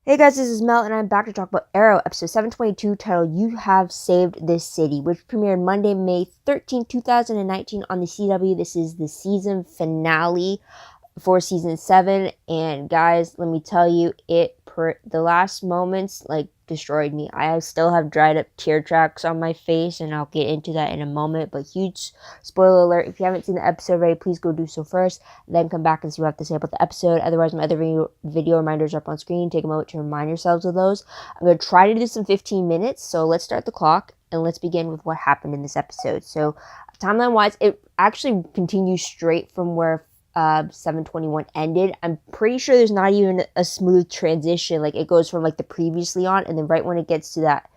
Hey guys, this is Mel, and I'm back to talk about Arrow, episode 722, titled You Have Saved This City, which premiered Monday, May 13, 2019 on the CW. This is the season finale for season 7, and guys, let me tell you, the last moments destroyed me. I still have dried up tear tracks on my face, and I'll get into that in a moment. But huge spoiler alert: if you haven't seen the episode already, please go do so first, then come back and see what I have to say about the episode. Otherwise, my other video reminders are up on screen. Take a moment to remind yourselves of those. I'm going to try to do this in 15 minutes, so let's start the clock and let's begin with what happened in this episode. So timeline wise, it actually continues straight from where 721 ended. I'm pretty sure there's not even a smooth transition. Like, it goes from the previously on, and then right when it gets to that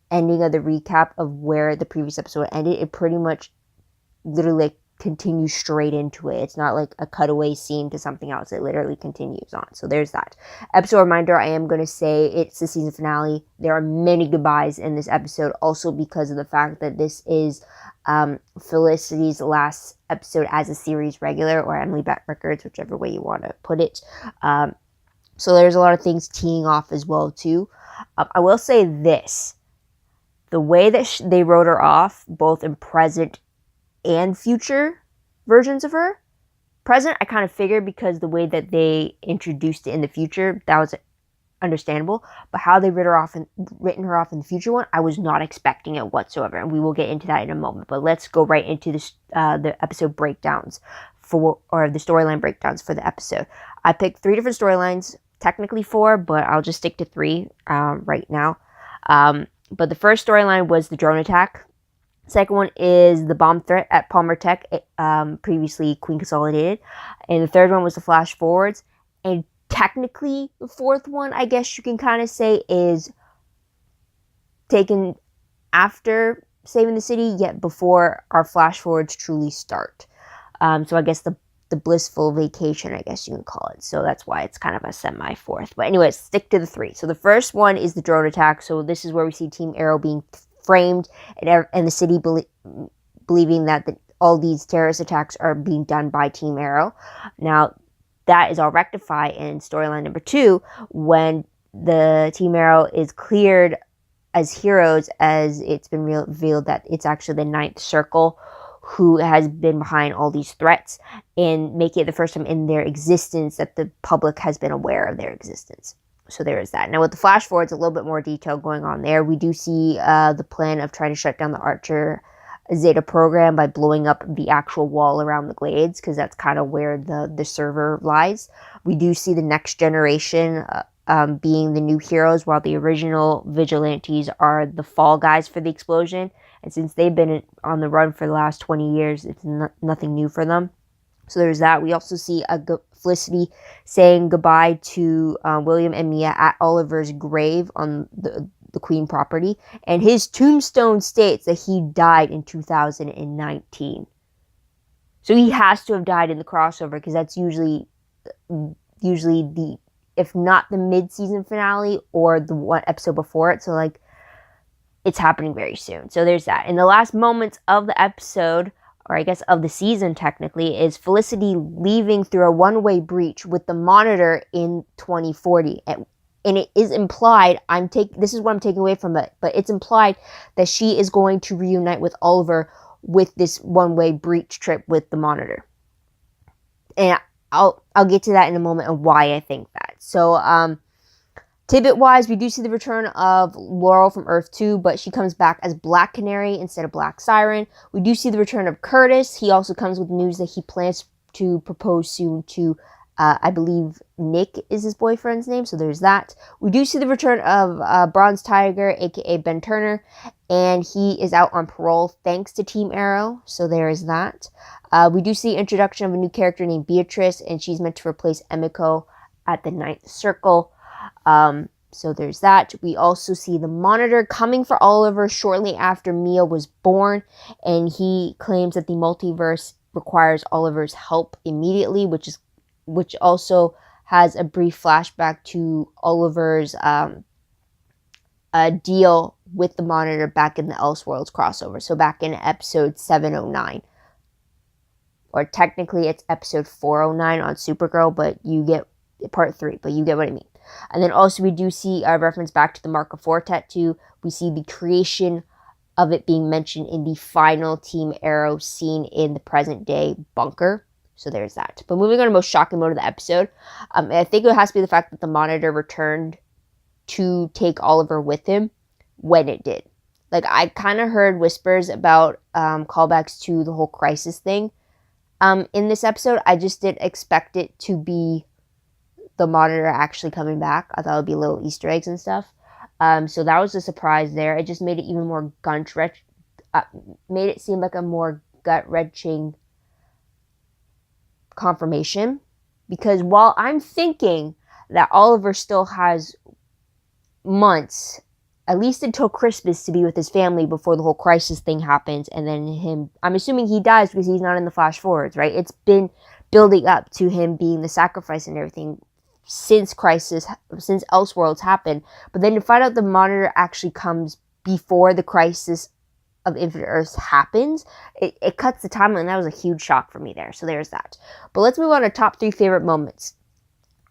ending of the recap of where the previous episode ended, it pretty much literally continues straight into it. It's not like a cutaway scene to something else. It literally continues on. So there's that. Episode reminder, I am going to say it's the season finale. There are many goodbyes in this episode, also because of the fact that this is Felicity's last episode as a series regular, or Emily Bett Records, whichever way you want to put it. So there's a lot of things teeing off as well too. I will say this: the way that they wrote her off, both in present and future versions of her. Present, I kind of figured, because the way that they introduced it in the future, that was understandable. But how they written her off in the future one, I was not expecting it whatsoever, and we will get into that in a moment. But let's go right into this, the episode breakdowns or the storyline breakdowns for the episode. I picked 3 different storylines, technically 4, but I'll just stick to 3 right now. But the first storyline was the drone attack. Second one is the bomb threat at Palmer Tech, previously Queen Consolidated. And the third one was the flash forwards. And technically, the fourth one, I guess you can kind of say, is taken after saving the city, yet before our flash forwards truly start. So I guess the blissful vacation, I guess you can call it. So that's why it's kind of a semi-fourth. But anyways, stick to the 3. So the first one is the drone attack. So this is where we see Team Arrow being framed, and the city believing that all these terrorist attacks are being done by Team Arrow. Now, that is all rectified in storyline number 2, when the Team Arrow is cleared as heroes, as it's been revealed that it's actually the Ninth Circle who has been behind all these threats, and make it the first time in their existence that the public has been aware of their existence. So there is that. Now, with the flash forwards, a little bit more detail going on there. We do see the plan of trying to shut down the Archer Zeta program by blowing up the actual wall around the Glades, because that's kind of where the server lies. We do see the next generation being the new heroes, while the original vigilantes are the fall guys for the explosion. And since they've been on the run for the last 20 years, it's nothing new for them. So there's that. We also see Felicity saying goodbye to William and Mia at Oliver's grave on the Queen property. And his tombstone states that he died in 2019. So he has to have died in the crossover, because that's usually the, if not the mid-season finale, or the one episode before it. So it's happening very soon. So there's that. In the last moments of the episode, or I guess of the season technically, is Felicity leaving through a one-way breach with the Monitor in 2040. And it is implied, this is what I'm taking away from it, but it's implied that she is going to reunite with Oliver with this one-way breach trip with the Monitor. And I'll get to that in a moment and why I think that. So, tidbit-wise, we do see the return of Laurel from Earth 2, but she comes back as Black Canary instead of Black Siren. We do see the return of Curtis. He also comes with news that he plans to propose soon to, I believe, Nick is his boyfriend's name, so there's that. We do see the return of Bronze Tiger, a.k.a. Ben Turner, and he is out on parole thanks to Team Arrow, so there is that. We do see introduction of a new character named Beatrice, and she's meant to replace Emiko at the Ninth Circle. So there's that. We also see the Monitor coming for Oliver shortly after Mia was born, and he claims that the multiverse requires Oliver's help immediately, which also has a brief flashback to Oliver's deal with the Monitor back in the Elseworlds crossover. So back in episode 709. Or technically it's episode 409 on Supergirl, but you get part 3, but you get what I mean. And then also we do see a reference back to the Mark of 4 tattoo. We see the creation of it being mentioned in the final Team Arrow scene in the present day bunker. So there's that. But moving on to most shocking moment of the episode, I think it has to be the fact that the Monitor returned to take Oliver with him when it did. Like, I kind of heard whispers about callbacks to the whole Crisis thing in this episode. I just didn't expect it to be the Monitor actually coming back. I thought it would be little Easter eggs and stuff. So that was a surprise there. It just made it even more made it seem like a more gut-wrenching confirmation. Because while I'm thinking that Oliver still has months, at least until Christmas, to be with his family before the whole Crisis thing happens, and then I'm assuming he dies because he's not in the flash forwards, right? It's been building up to him being the sacrifice and everything since Elseworlds happened. But then to find out the Monitor actually comes before the Crisis of Infinite Earths happens, it cuts the timeline, and that was a huge shock for me there. So there's that. But let's move on to top 3 favorite moments.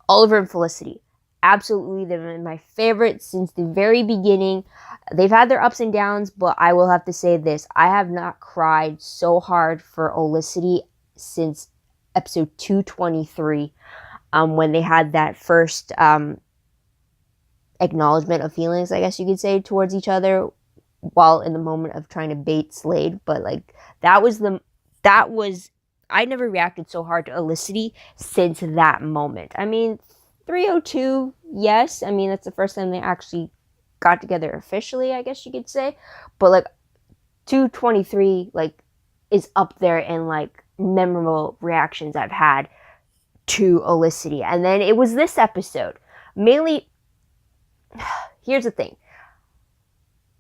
Oliver and Felicity. Absolutely, they've been my favorite since the very beginning. They've had their ups and downs, but I will have to say this. I have not cried so hard for Olicity since episode 223, when they had that first acknowledgement of feelings, I guess you could say, towards each other while in the moment of trying to bait Slade. But like, I never reacted so hard to Olicity since that moment. I mean, 302, yes. I mean, that's the first time they actually got together officially, I guess you could say. But like 223, like, is up there in like memorable reactions I've had to Olicity. And then it was this episode. Mainly, here's the thing.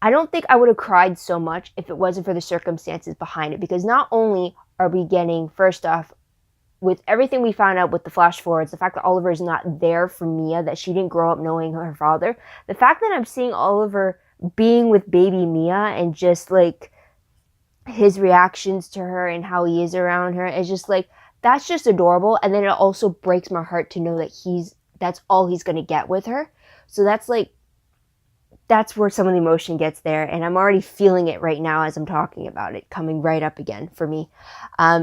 I don't think I would have cried so much if it wasn't for the circumstances behind it. Because not only are we getting, first off, with everything we found out with the flash forwards, the fact that Oliver is not there for Mia, that she didn't grow up knowing her father, the fact that I'm seeing Oliver being with baby Mia and just like his reactions to her and how he is around her is just like, that's just adorable. And then it also breaks my heart to know that that's all he's going to get with her. So that's where some of the emotion gets there, and I'm already feeling it right now as I'm talking about it, coming right up again for me.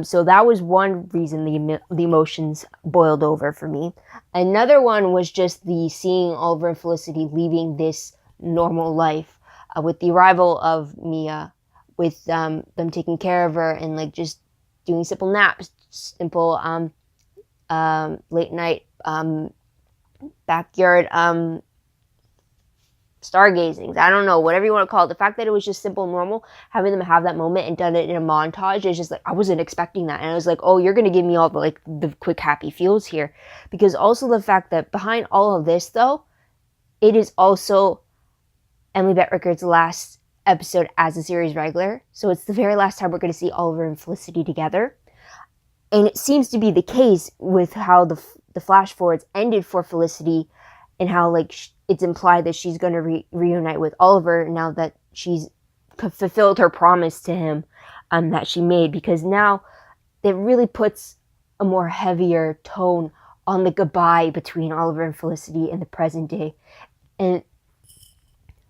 So that was one reason the emotions boiled over for me. Another one was just the seeing Oliver and Felicity leaving this normal life with the arrival of Mia, with them taking care of her and like just doing simple naps, simple late night backyard stargazings, I don't know, whatever you want to call it. The fact that it was just simple and normal, having them have that moment and done it in a montage is just like, I wasn't expecting that. And I was like, oh, you're going to give me all the quick happy feels here. Because also the fact that behind all of this, though, it is also Emily Bett Rickards' last episode as a series regular. So it's the very last time we're going to see Oliver and Felicity together. And it seems to be the case with how the flash forwards ended for Felicity, and how like it's implied that she's going to reunite with Oliver now that she's fulfilled her promise to him that she made. Because now it really puts a more heavier tone on the goodbye between Oliver and Felicity in the present day. And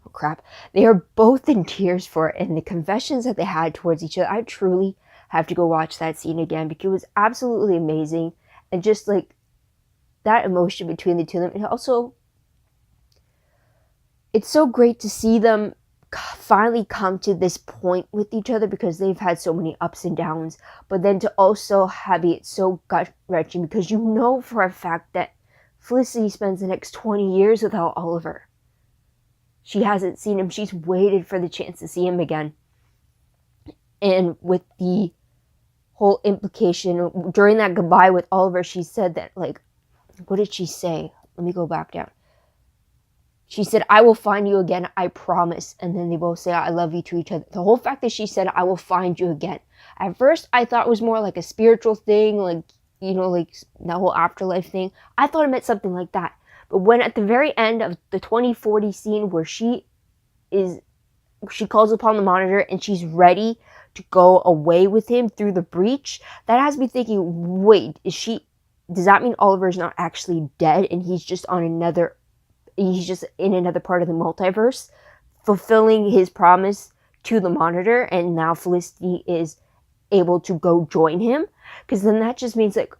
oh crap, they are both in tears for it. And the confessions that they had towards each other, I truly have to go watch that scene again, because it was absolutely amazing. And just like that emotion between the two of them. And also, it's so great to see them finally come to this point with each other, because they've had so many ups and downs. But then to also have it so gut-wrenching, because you know for a fact that Felicity spends the next 20 years without Oliver. She hasn't seen him. She's waited for the chance to see him again. And with the whole implication during that goodbye with Oliver, she said that, like, what did she say? Let me go back down. She said, I will find you again, I promise. And then they both say, I love you to each other. The whole fact that she said, I will find you again. At first, I thought it was more like a spiritual thing, like, you know, like that whole afterlife thing. I thought it meant something like that. But when at the very end of the 2040 scene where she calls upon the Monitor and she's ready to go away with him through the breach, that has me thinking, wait, does that mean Oliver's not actually dead and he's just on another he's just in another part of the multiverse, fulfilling his promise to the Monitor, and now Felicity is able to go join him, because then that just means like,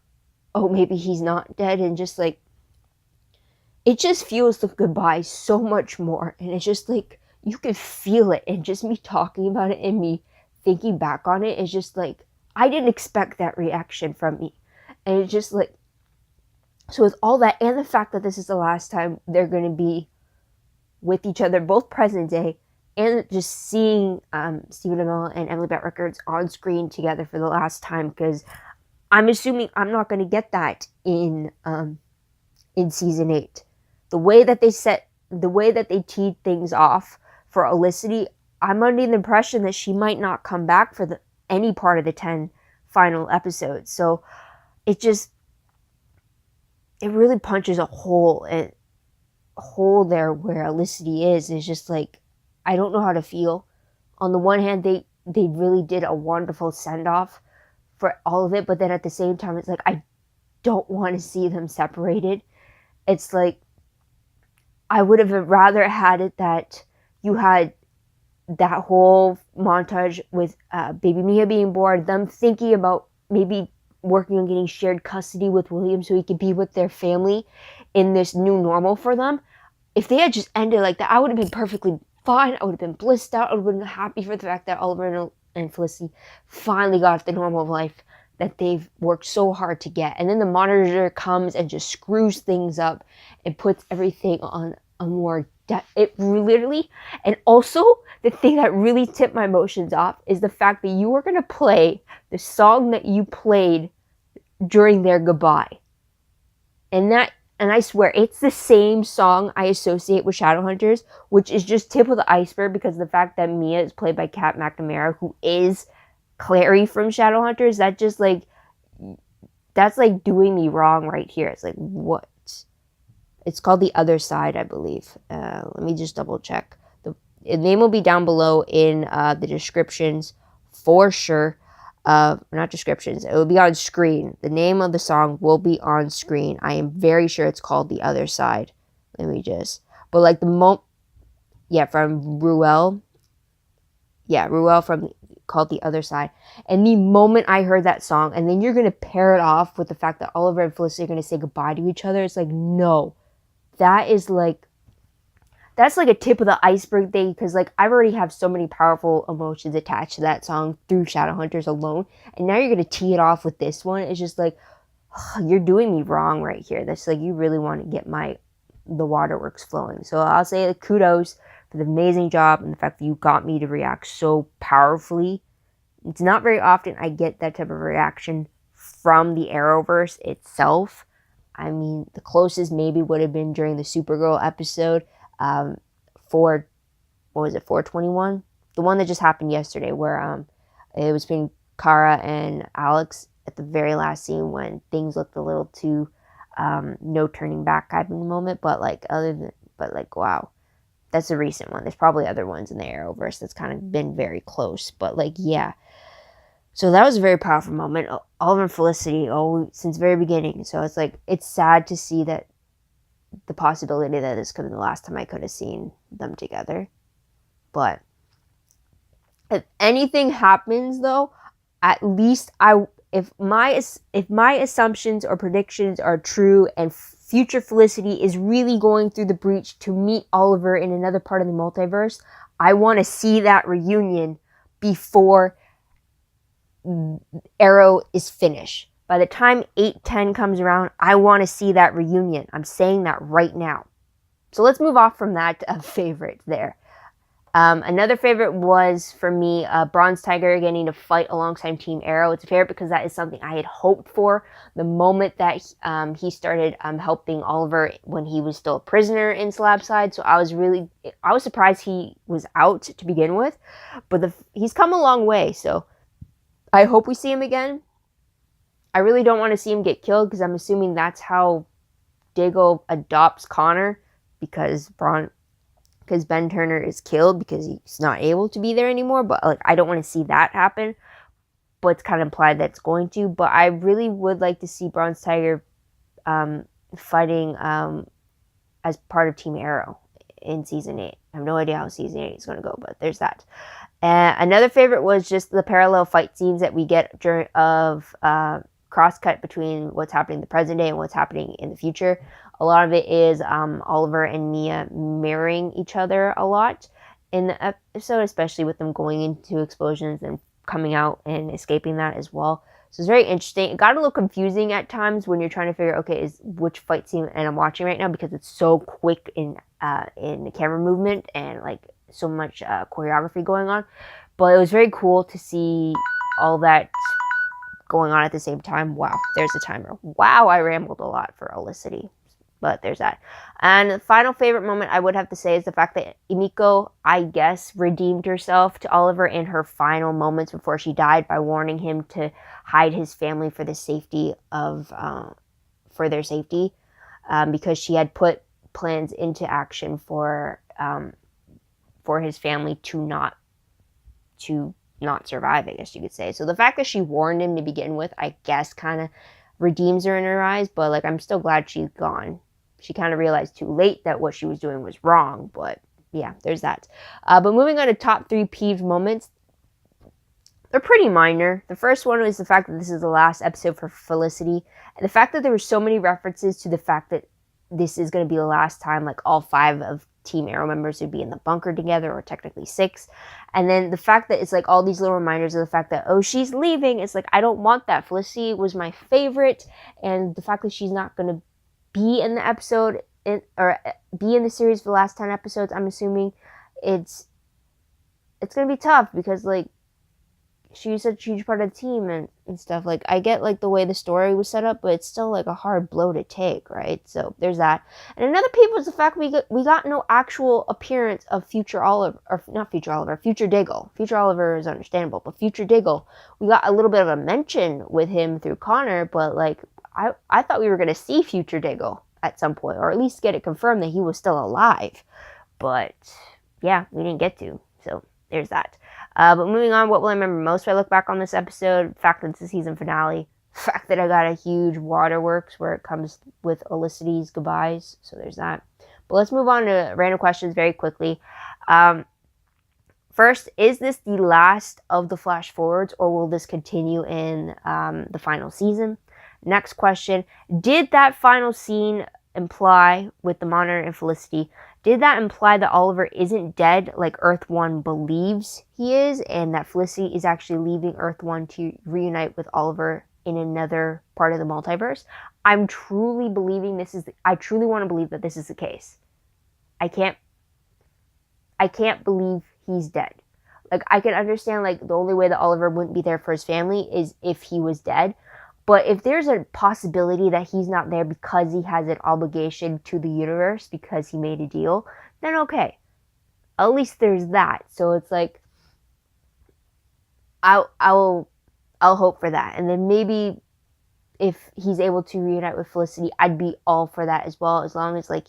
oh, maybe he's not dead, and just like, it just feels the goodbye so much more, and it's just like, you can feel it, and just me talking about it and me thinking back on it is just like, I didn't expect that reaction from me, and it's just like, so with all that, and the fact that this is the last time they're going to be with each other, both present day, and just seeing Stephen Amell and Emily Bett Rickards on screen together for the last time, because I'm assuming I'm not going to get that in season 8. The way that they teed things off for Felicity, I'm under the impression that she might not come back for any part of the 10 final episodes. So it really punches a hole there where Felicity is. It's just like, I don't know how to feel. On the one hand, they really did a wonderful send-off for all of it, but then at the same time, it's like, I don't want to see them separated. It's like, I would have rather had it that you had that whole montage with baby Mia being born, them thinking about maybe working on getting shared custody with William so he could be with their family in this new normal for them. If they had just ended like that, I would have been perfectly fine. I would have been blissed out. I would have been happy for the fact that Oliver and Felicity finally got the normal life that they've worked so hard to get. And then the Monitor comes and just screws things up and puts everything on a more it literally. And also, the thing that really tipped my emotions off is the fact that you were going to play the song that you played during their goodbye. And I swear, it's the same song I associate with Shadowhunters, which is just tip of the iceberg because of the fact that Mia is played by Kat McNamara, who is Clary from Shadowhunters. That just like, that's like doing me wrong right here. It's like, what? It's called The Other Side, I believe. Let me just double check. The name will be down below in the descriptions for sure. Not descriptions, it will be on screen. The name of the song will be on screen. I am very sure it's called The Other Side. Let me just, but like from Ruel. Yeah, Ruel called The Other Side. And the moment I heard that song, and then you're going to pair it off with the fact that Oliver and Felicity are going to say goodbye to each other, it's like, no. That's like a tip of the iceberg thing, because like I already have so many powerful emotions attached to that song through Shadowhunters alone, and now you're gonna tee it off with this one. It's just like, you're doing me wrong right here. That's like, you really want to get the waterworks flowing. So I'll say like, kudos for the amazing job and the fact that you got me to react so powerfully. It's not very often I get that type of reaction from the Arrowverse itself. I mean, the closest maybe would have been during the Supergirl episode. 421, the one that just happened yesterday, where it was between Kara and Alex at the very last scene when things looked a little too no turning back type of moment. But wow, that's a recent one. There's probably other ones in the Arrowverse that's kind of been very close, but like, yeah. So that was a very powerful moment. Oliver and Felicity, since the very beginning. So it's like, it's sad to see that the possibility that this could be the last time I could have seen them together. But if anything happens, though, at least if my assumptions or predictions are true, and future Felicity is really going through the breach to meet Oliver in another part of the multiverse, I want to see that reunion before Arrow is finished. By the time 8-10 comes around, I want to see that reunion. I'm saying that right now. So let's move off from that favorite there. Another favorite was, for me, Bronze Tiger getting to fight alongside Team Arrow. It's a favorite because that is something I had hoped for the moment that he started helping Oliver when he was still a prisoner in Slabside. So I was surprised he was out to begin with. But he's come a long way, so I hope we see him again. I really don't want to see him get killed, because I'm assuming that's how Diggle adopts Connor, because Ben Turner is killed because he's not able to be there anymore. But like, I don't want to see that happen, but it's kind of implied that it's going to. But I really would like to see Bronze Tiger fighting, I as part of Team Arrow in season 8. I have no idea how season 8 is going to go, but there's that. Another favorite was just the parallel fight scenes that we get during cross-cut between what's happening in the present day and what's happening in the future. A lot of it is Oliver and Mia mirroring each other a lot in the episode, especially with them going into explosions and coming out and escaping that as well. So it's very interesting. It got a little confusing at times when you're trying to figure, okay, is which fight scene and I'm watching right now, because it's so quick in the camera movement and like so much choreography going on. But it was very cool to see all that going on at the same time. Wow, there's a timer. Wow, I rambled a lot for Olicity. But there's that. And the final favorite moment I would have to say is the fact that Emiko, I guess, redeemed herself to Oliver in her final moments before she died by warning him to hide his family for the safety of, for their safety, because she had put plans into action for his family to not survive, I guess you could say. So the fact that she warned him to begin with, I guess, kind of redeems her in her eyes. But like, I'm still glad she's gone. She kind of realized too late that what she was doing was wrong, but yeah, there's that. But moving on to top 3 peeved moments, they're pretty minor. The first one was the fact that this is the last episode for Felicity, and the fact that there were so many references to the fact that this is going to be the last time like all 5 of Team Arrow members would be in the bunker together, or technically 6. And then the fact that it's like all these little reminders of the fact that, oh, she's leaving. It's like, I don't want that. Felicity was my favorite, and the fact that she's not going to be in the episode or be in the series for the last 10 episodes, I'm assuming it's gonna be tough, because like she's such a huge part of the team and stuff. Like, I get like the way the story was set up, but it's still like a hard blow to take, right? So there's that. And another peeve was the fact we got no actual appearance of Future Oliver, or not Future Oliver, Future Diggle. Future Oliver is understandable, but Future Diggle, we got a little bit of a mention with him through Connor, but like I thought we were going to see Future Diggle at some point, or at least get it confirmed that he was still alive. But yeah, we didn't get to. So there's that. But moving on, what will I remember most when I look back on this episode? The fact that it's the season finale. The fact that I got a huge waterworks where it comes with Olicity's goodbyes. So there's that. But let's move on to random questions very quickly. First, is this the last of the flash forwards, or will this continue in the final season? Next question, did that final scene imply with the Monitor and Felicity, did that imply that Oliver isn't dead like Earth 1 believes he is, and that Felicity is actually leaving Earth 1 to reunite with Oliver in another part of the multiverse? I'm truly believing I truly want to believe that this is the case. I can't believe he's dead. Like, I can understand like the only way that Oliver wouldn't be there for his family is if he was dead. But if there's a possibility that he's not there because he has an obligation to the universe because he made a deal, then okay. At least there's that. So it's like, I'll hope for that. And then maybe if he's able to reunite with Felicity, I'd be all for that as well, as long as like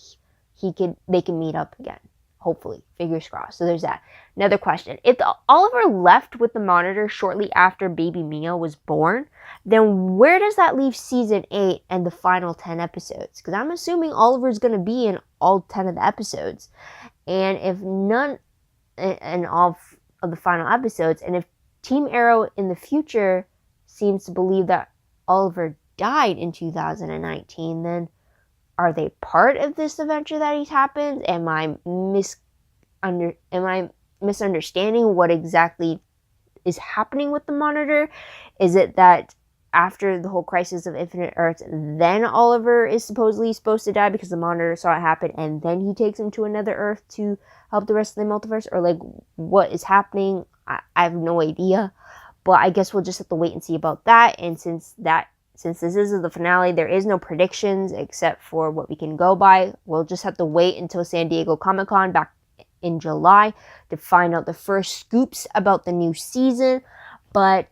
they can meet up again. Hopefully, fingers crossed. So there's that. Another question. If Oliver left with the Monitor shortly after baby Mia was born, then where does that leave season 8 and the final 10 episodes? Because I'm assuming Oliver's going to be in all 10 of the episodes. And if none in all of the final episodes, and if Team Arrow in the future seems to believe that Oliver died in 2019, then are they part of this adventure that he's happened? Am I misunderstanding what exactly is happening with the Monitor? Is it that after the whole crisis of Infinite Earths, then Oliver is supposedly supposed to die because the Monitor saw it happen, and then he takes him to another Earth to help the rest of the multiverse? Or like, what is happening? I have no idea. But I guess we'll just have to wait and see about that. And since this is the finale, there is no predictions except for what we can go by. We'll just have to wait until San Diego Comic-Con back in July to find out the first scoops about the new season. But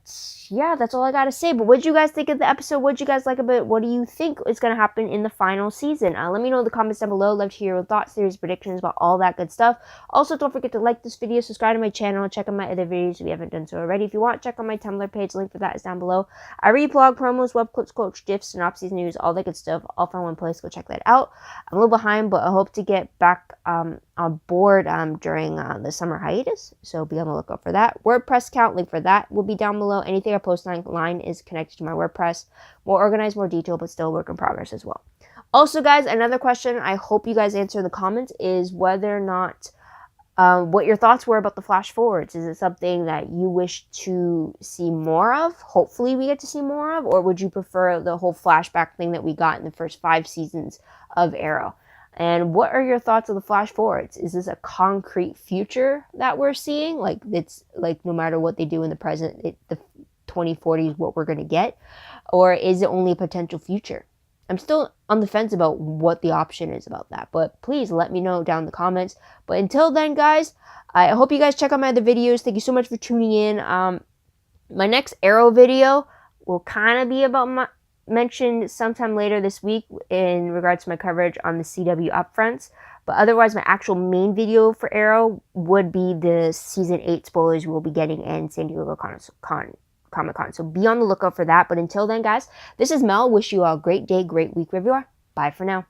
yeah, that's all I gotta say. But what did you guys think of the episode? What did you guys like about it? What do you think is gonna happen in the final season? Let me know in the comments down below. Love to hear your thoughts, theories, predictions about all that good stuff. Also, don't forget to like this video, subscribe to my channel, check out my other videos if you haven't done so already. If you want, check out my Tumblr page. Link for that is down below. I read blog promos, web clips, quotes, gifs, synopses, news, all that good stuff, all from one place. Go check that out. I'm a little behind, but I hope to get back on board during the summer hiatus, so be on the lookout for that. WordPress account, link for that will be down below. Anything I post online is connected to my WordPress. More organized, more detailed, but still a work in progress as well. Also, guys, another question I hope you guys answer in the comments is whether or not what your thoughts were about the flash forwards. Is it something that you wish to see more of? Hopefully we get to see more of, or would you prefer the whole flashback thing that we got in the first 5 seasons of Arrow? And what are your thoughts on the flash forwards? Is this a concrete future that we're seeing? Like, it's like no matter what they do in the present, the 2040 is what we're going to get? Or is it only a potential future? I'm still on the fence about what the option is about that. But please let me know down in the comments. But until then, guys, I hope you guys check out my other videos. Thank you so much for tuning in. My next Arrow video will kind of be about mentioned sometime later this week in regards to my coverage on the CW upfronts. But otherwise, my actual main video for Arrow would be the Season 8 spoilers we will be getting in San Diego Comic-Con. So be on the lookout for that. But until then, guys, this is Mel. Wish you all a great day, great week wherever you are. Bye for now.